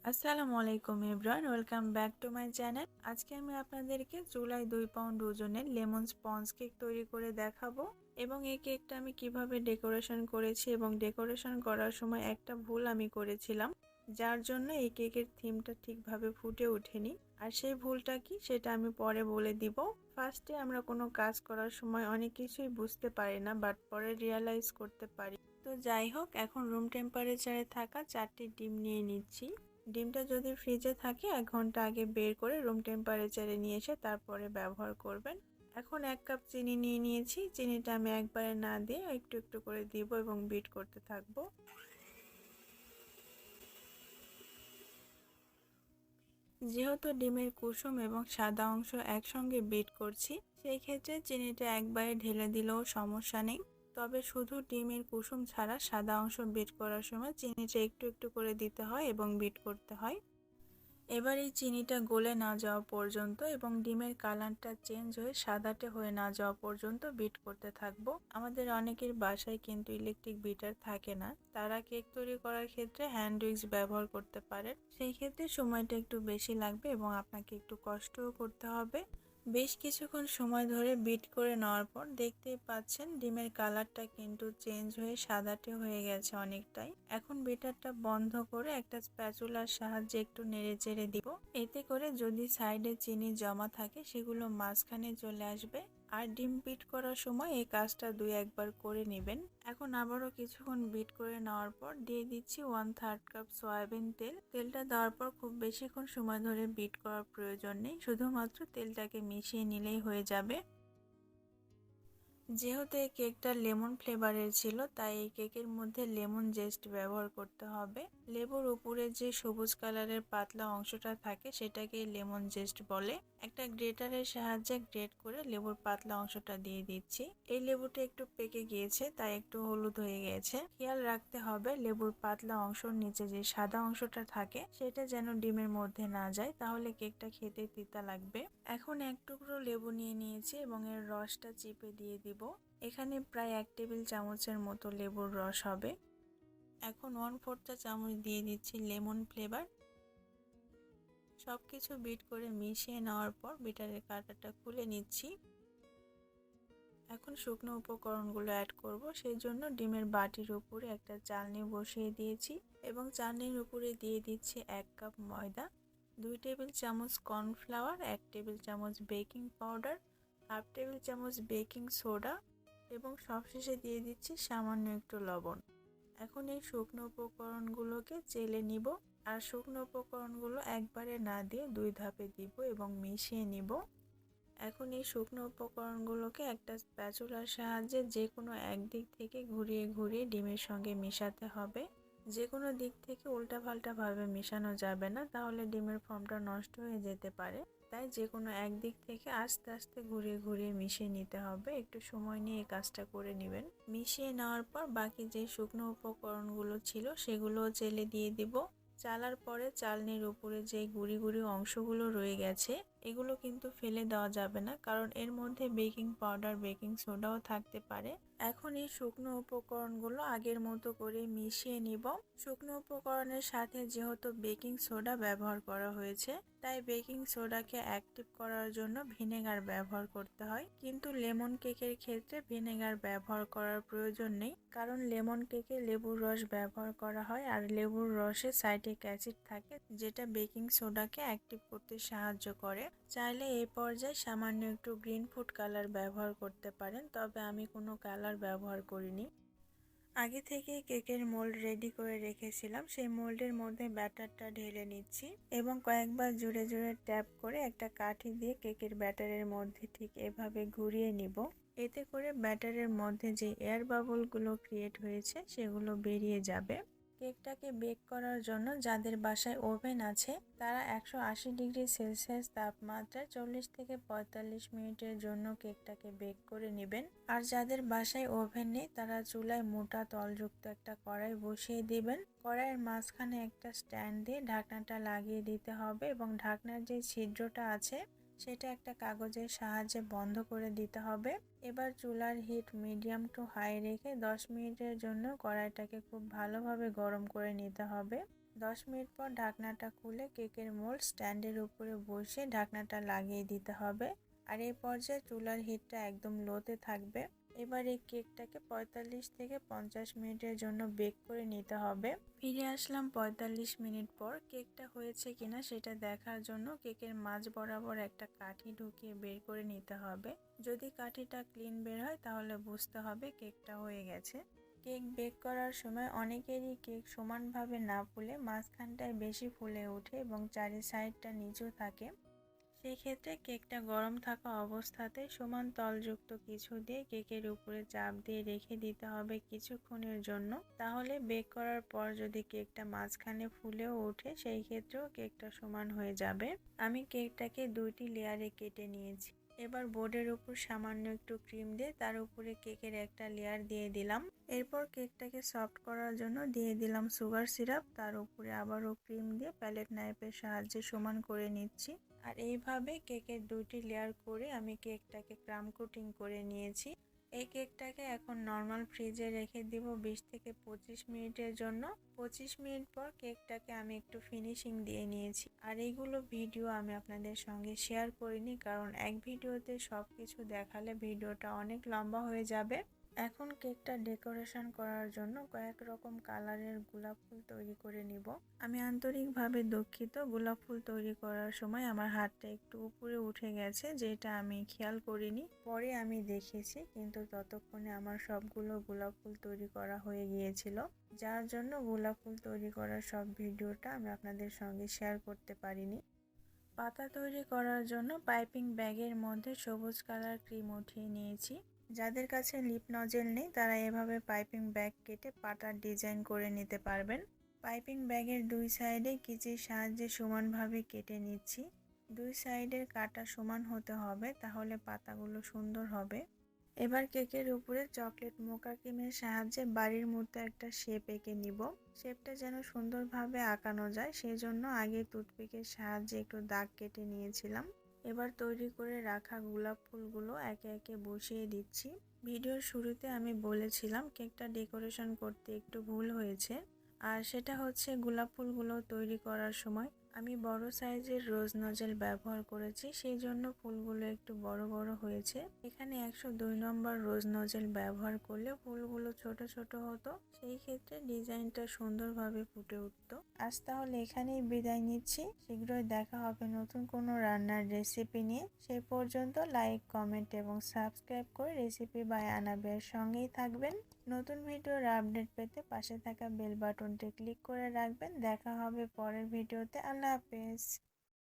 আসসালামু আলাইকুম everyone, welcome back to my channel. আজকে আমি আপনাদেরকে চুলায় 2 পাউন্ড ওজনের লেমন স্পঞ্জ কেক তৈরি করে দেখাবো এবং এই কেকটা আমি কিভাবে ডেকোরেশন করেছি এবং ডেকোরেশন করার সময় একটা ভুল আমি করেছিলাম, যার জন্য এই কেকের থিমটা ঠিকভাবে ফুটে ওঠেনি। আর সেই ভুলটা কি সেটা আমি পরে বলে দিব। ফার্স্টে আমরা কোনো কাজ করার সময় অনেক কিছুই বুঝতে পারি না, বাট পরে রিয়ালাইজ করতে পারি। তো যাই হোক, এখন রুম টেম্পারেচারে থাকা 4টি ডিম নিয়ে নিচ্ছি। ডিমটা যদি ফ্রিজে থাকে 1 ঘন্টা আগে বের করে রুম টেম্পারেচারে নিয়ে এসে তারপরে ব্যবহার করবেন। এখন 1 কাপ চিনি নিয়ে নিয়েছি। চিনিটা আমি একবারে না দিয়ে একটু একটু করে দিব এবং বিট করতে থাকবো। যেহেতু ডিমের কুসুম এবং সাদা অংশ একসঙ্গে বিট করছি, সেই ক্ষেত্রে চিনিটা একবারে ঢেলে দিলেও সমস্যা নেই। তবে শুধু ডিমের কুসুম ছাড়া সাদা অংশ বিট করার সময় চিনিটা একটু একটু করে দিতে হয় এবং বিট করতে হয়। এবার এই চিনিটা গলে না যাওয়া পর্যন্ত এবং ডিমের কালারটা চেঞ্জ হয়ে সাদাটে হয়ে না যাওয়া পর্যন্ত বিট করতে থাকবো। আমাদের অনেকের বাসায় কিন্তু ইলেকট্রিক বিটার থাকে না, তারা কেক তৈরি করার ক্ষেত্রে হ্যান্ড উইক্স ব্যবহার করতে পারে। সেই ক্ষেত্রে সময়টা একটু বেশি লাগবে এবং আপনাকে একটু কষ্টও করতে হবে। বেশ কিছুক্ষণ সময় ধরে বিট করে নেওয়ার পর দেখতেই পাচ্ছেন ডিমের কালারটা কিন্তু চেঞ্জ হয়ে সাদাটে হয়ে গেছে অনেকটাই। এখন বিটারটা বন্ধ করে একটা স্প্যাচুলার সাহায্যে একটু নেড়ে চেড়ে দিব। এতে করে যদি সাইডে চিনি জমা থাকে সেগুলো মাঝখানে চলে আসবে। আর ডিম বিট করার সময় এই কাজটা 2-1 বার করে নেবেন। এখন আবারও কিছুক্ষণ বিট করে নেওয়ার পর দিয়ে দিচ্ছি 1/3 কাপ সয়াবিন তেল। তেলটা দেওয়ার পর খুব বেশিক্ষণ সময় ধরে বিট করার প্রয়োজন নেই, শুধুমাত্র তেলটাকে মিশিয়ে নিলেই হয়ে যাবে। যেহেতু এই কেকটা লেমন ফ্লেভারের ছিল, তাই এই কেকের মধ্যে লেমন জেস্ট ব্যবহার করতে হবে। লেবুর উপরে যে সবুজ কালারের পাতলা অংশটা থাকে সেটাকে লেমন জেস্ট বলে। একটা গ্রেটারের সাহায্যে গ্রেট করে লেবুর পাতলা অংশটা দিয়ে দিচ্ছি। এই লেবুটা একটু পেকে গিয়েছে, তাই একটু হলুদ হয়ে গেছে। খেয়াল রাখতে হবে লেবুর পাতলা অংশের নিচে যে সাদা অংশটা থাকে সেটা যেন ডিমের মধ্যে না যায়, তাহলে কেকটা খেতে তিতা লাগবে। এখন 1 টুকরো লেবু নিয়ে নিয়েছি এবং এর রসটা চিপে দিয়ে দিব। এখানে প্রায় 1 টেবিল চামচের মতো লেবুর রস হবে। এখন 1/4 চা চামচ দিয়ে দিচ্ছি লেমন ফ্লেভার। সবকিছু বিট করে মিশিয়ে নেওয়ার পর বিটারের কাঁটাটা খুলে নিচ্ছি। এখন শুকনো উপকরণগুলো অ্যাড করব। সেই জন্য ডিমের বাটির উপরে একটা চালনি বসিয়ে দিয়েছি এবং চালনির উপরে দিয়ে দিচ্ছি 1 কাপ ময়দা, 2 টেবিল চামচ কর্নফ্লাওয়ার, 1 টেবিল চামচ বেকিং পাউডার, 1/2 টেবিল চামচ বেকিং সোডা এবং সবশেষে দিয়ে দিচ্ছি সামান্য একটু লবণ। এখন এই শুকনো উপকরণগুলোকে চেলে নিব। আর শুকনো উপকরণগুলো একবারে না দিয়ে 2 ধাপে দিব এবং মিশিয়ে নিব। এখন এই শুকনো উপকরণগুলোকে একটা স্প্যাচুলার সাহায্যে যে কোনো একদিক থেকে ঘুরিয়ে ঘুরিয়ে ডিমের সঙ্গে মেশাতে হবে। যে কোনো দিক থেকে উল্টাপাল্টাভাবে মেশানো যাবে না, তাহলে ডিমের ফর্মটা নষ্ট হয়ে যেতে পারে। তাই যে কোনো একদিক থেকে আস্তে আস্তে ঘুরিয়ে ঘুরিয়ে মিশিয়ে নিতে হবে। একটু সময় নিয়ে এই কাজটা করে নেবেন। মিশিয়ে নেওয়ার পর বাকি যে শুকনো উপকরণগুলো ছিল সেগুলোও চেলে দিয়ে দিব। চালার পরে চালনির উপরে যে গুঁড়ি গুঁড়ি অংশগুলো রয়ে গেছে এগুলো কিন্তু ফেলে দেওয়া যাবে না, কারণ এর মধ্যে বেকিং পাউডার, বেকিং সোডাও থাকতে পারে। এখন এই শুকনো উপকরণগুলো আগের মতো করে মিশিয়ে নিব। শুকনো উপকরণের সাথে যেহেতু বেকিং সোডা ব্যবহার করা হয়েছে, তাই বেকিং সোডাকে অ্যাক্টিভ করার জন্য ভিনেগার ব্যবহার করতে হয়। কিন্তু লেমন কেকের ক্ষেত্রে ভিনেগার ব্যবহার করার প্রয়োজন নেই, কারণ লেমন কেকে লেবুর রস ব্যবহার করা হয় আর লেবুর রসে সাইট্রিক অ্যাসিড থাকে, যেটা বেকিং সোডাকে অ্যাক্টিভ করতে সাহায্য করে। চাইলে এই পর্যায়ে সামান্য একটু গ্রিন ফুড কালার ব্যবহার করতে পারেন, তবে আমি কোনো কালার ব্যবহার করিনি। আগে থেকে কেকের মোল্ড রেডি করে রেখেছিলাম, সেই মোল্ডের মধ্যে ব্যাটারটা ঢেলে নিচ্ছি এবং কয়েকবার জুড়ে জুড়ে ট্যাপ করে একটা কাঠি দিয়ে কেকের ব্যাটারের মধ্যে ঠিক এভাবে ঘুরিয়ে নিব। এতে করে ব্যাটারের মধ্যে যে এয়ার বাবলগুলো ক্রিয়েট হয়েছে সেগুলো বেরিয়ে যাবে। কেকটাকে বেক করার জন্য যাদের বাসায় ওভেন আছে তারা 180 ডিগ্রি সেলসিয়াস তাপমাত্রায় 40 থেকে 45 মিনিটের জন্য কেকটাকে বেক করে নেবেন। আর যাদের বাসায় ওভেন নেই তারা চুলায় মোটা তলযুক্ত একটা কড়াই বসিয়ে দিবেন। কড়াইয়ের মাঝখানে একটা স্ট্যান্ড দিয়ে ঢাকনাটা লাগিয়ে দিতে হবে এবং ঢাকনার যে ছিদ্রটা আছে সেটা একটা কাগজের সাহায্যে বন্ধ করে দিতে হবে। এবার চুলার হিট মিডিয়াম টু হাই রেখে 10 মিনিটের জন্য কড়াইটাকে খুব ভালোভাবে গরম করে নিতে হবে। 10 মিনিট পর ঢাকনাটা খুলে কেকের মোল্ড স্ট্যান্ডের উপরে বসিয়ে ঢাকনাটা লাগিয়ে দিতে হবে। আর এই পর্যায়ে চুলার হিটটা একদম লোতে থাকবে। এবার এই কেকটাকে 45 থেকে 50 মিনিটের জন্য বেক করে নিতে হবে। ফিরে আসলাম 45 মিনিট পর। কেকটা হয়েছে কিনা সেটা দেখার জন্য কেকের মাঝ বরাবর একটা কাঠি ঢুকিয়ে বের করে নিতে হবে। যদি কাঠিটা ক্লিন বের হয় তাহলে বুঝতে হবে কেকটা হয়ে গেছে। কেক বেক করার সময় অনেকেরই কেক সমানভাবে না ফুলে মাঝখানটায় বেশি ফুলে ওঠে এবং চারি সাইডটা নিচু থাকে। সেই ক্ষেত্রে কেকটা গরম থাকা অবস্থাতে সমান তলযুক্ত কিছু দিয়ে কেকের উপরে চাপ দিয়ে রেখে দিতে হবে কিছুক্ষণের জন্য। তাহলে বেক করার পর যদি কেকটা মাঝখানে ফুলেও ওঠে সেই ক্ষেত্রেও কেকটা সমান হয়ে যাবে। আমি কেকটাকে 2টি লেয়ারে কেটে নিয়েছি। এবার বোর্ডের উপর সামান্য একটু ক্রিম দিয়ে তার উপরে কেকের একটা লেয়ার দিয়ে দিলাম। এরপর কেকটাকে সফট করার জন্য দিয়ে দিলাম সুগার সিরাপ। তার উপরে আবারও ক্রিম দিয়ে প্যালেট নাইফের সাহায্যে সমান করে নিচ্ছি। আর এইভাবে কেকের 2টি লেয়ার করে আমি কেকটাকে ক্রাম কোটিং করে নিয়েছি। এই কেকটাকে এখন নর্মাল ফ্রিজে রেখে দিব 20 থেকে 25 মিনিটের জন্য। 25 মিনিট পর কেকটাকে আমি একটু ফিনিশিং দিয়ে নিয়েছি। আর এইগুলো ভিডিও আমি আপনাদের সঙ্গে শেয়ার করিনি, কারণ এক ভিডিওতে সব কিছু দেখালে ভিডিওটা অনেক লম্বা হয়ে যাবে। এখন কেকটা ডেকোরেশন করার জন্য কয়েক রকম কালারের গোলাপ ফুল তৈরি করে নিব। আমি আন্তরিকভাবে দুঃখিত, গোলাপ ফুল তৈরি করার সময় আমার হাতটা একটু উপরে উঠে গেছে, যেটা আমি খেয়াল করিনি। পরে আমি দেখেছি, কিন্তু ততক্ষণে আমার সবগুলো গোলাপ ফুল তৈরি করা হয়ে গিয়েছিল, যার জন্য গোলাপ ফুল তৈরি করার সব ভিডিওটা আমি আপনাদের সঙ্গে শেয়ার করতে পারিনি। পাতা তৈরি করার জন্য পাইপিং ব্যাগের মধ্যে সবুজ কালার ক্রিম উঠিয়ে নিয়েছি। যাদের কাছে লিপ নজেল নেই তারা এভাবে পাইপিং ব্যাগ কেটে পাতার ডিজাইন করে নিতে পারবেন। পাইপিং ব্যাগের 2 সাইডে কেচির সাহায্যে সমানভাবে কেটে নিচ্ছি। 2 সাইডের কাটা সমান হতে হবে, তাহলে পাতাগুলো সুন্দর হবে। এবার কেকের উপরে চকলেট মোকা ক্রিমের সাহায্যে বাড়ির মতো একটা শেপ এঁকে নিব। শেপটা যেন সুন্দরভাবে আঁকানো যায় সেই জন্য আগে টুথপিকের সাহায্যে একটু দাগ কেটে নিয়েছিলাম। এবার তৈরি করে রাখা গোলাপ ফুলগুলো একে একে বসিয়ে দিচ্ছি। ভিডিওর শুরুতে আমি বলেছিলাম কেকটা ডেকোরেশন করতে একটু ভুল হয়েছে, আর সেটা হচ্ছে গোলাপ ফুলগুলো তৈরি করার সময় আমি বড় সাইজের রোজ নজেল ব্যবহার করেছি, সেই জন্য ফুলগুলো একটু বড় বড় হয়েছে। এখানে 102 নম্বর রোজ নজেল ব্যবহার করলে ফুলগুলো ছোট ছোট হতো, সেই ক্ষেত্রে ডিজাইনটা সুন্দরভাবে ফুটে উঠতো। আজ তাহলে এখানেই বিদায় নিচ্ছি। শীঘ্রই দেখা হবে নতুন কোনো রান্নার রেসিপি নিয়ে। সেই পর্যন্ত লাইক, কমেন্ট এবং সাবস্ক্রাইব করে রেসিপি বাই আনাবের সঙ্গেই থাকবেন। নতুন ভিডিওর আপডেট পেতে পাশে থাকা বেল বাটনটি ক্লিক করে রাখবেন। দেখা হবে পরের ভিডিওতে। আল্লাহ হাফেজ।